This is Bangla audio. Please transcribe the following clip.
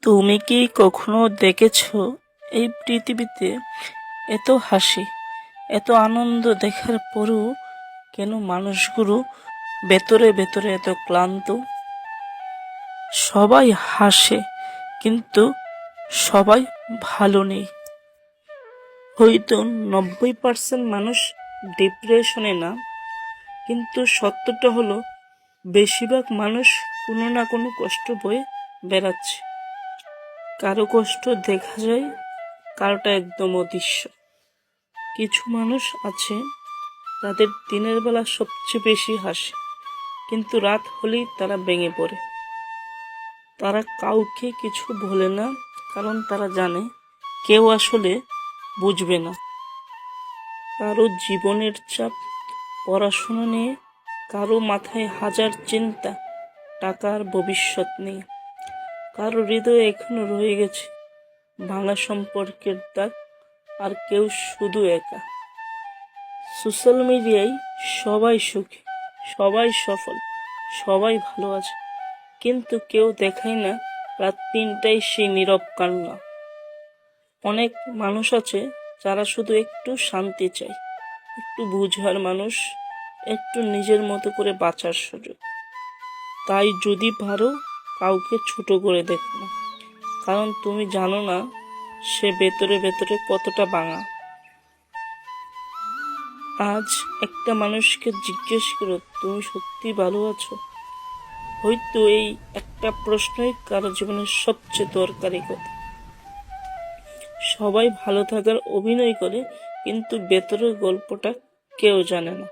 তুমি কি কখনো দেখেছো এই পৃথিবীতে এত হাসি, এত আনন্দ দেখার পরও কেন মানুষগুলো ভেতরে ভেতরে এত ক্লান্ত? সবাই হাসে, কিন্তু সবাই ভালো নেই। হয়তো 90% মানুষ ডিপ্রেশনে না, কিন্তু সত্যটা হলো বেশিরভাগ মানুষ কোনো না কোনো কষ্ট বয়ে বেড়াচ্ছে। কারো কষ্ট দেখা যায়, কারোটা একদম অদৃশ্য। কিছু মানুষ আছে তাদের দিনের বেলা সবচেয়ে বেশি হাসে, কিন্তু রাত হলেই তারা ভেঙে পড়ে। তারা কাউকে কিছু বলে না, কারণ তারা জানে কেউ আসলে বুঝবে না। কারো জীবনের চাপ, পড়াশোনা নিয়ে, কারো মাথায় হাজার চিন্তা, টাকার ভবিষ্যৎ নেই। কারো হৃদয়ে এখনো রয়ে গেছে ভাঙা সম্পর্কের দাগ, আর কেউ শুধু একা। সোশ্যাল মিডিয়ায় সবাই সুখী, সবাই সফল, সবাই ভালো আছে, কিন্তু কেউ দেখায় না রাত 3টায় সেই নীরব কান্না। অনেক মানুষ আছে যারা শুধু একটু শান্তি চায়, একটু বুঝার মানুষ, একটু নিজের মতো করে বাঁচার সুযোগ। তাই যদি পারো, কাউকে ছোট করে দেখো না, কারণ তুমি জানো না সে ভেতরে ভেতরে কতটা ভাঙা। আজ একটা মানুষকে জিজ্ঞেস করো, তুমি সত্যি ভালো আছো? হয়তো এই একটা প্রশ্নই কারো জীবনের সবচেয়ে দরকারি কথা। সবাই ভালো থাকার অভিনয় করে, কিন্তু ভেতরের গল্পটা কেউ জানে না।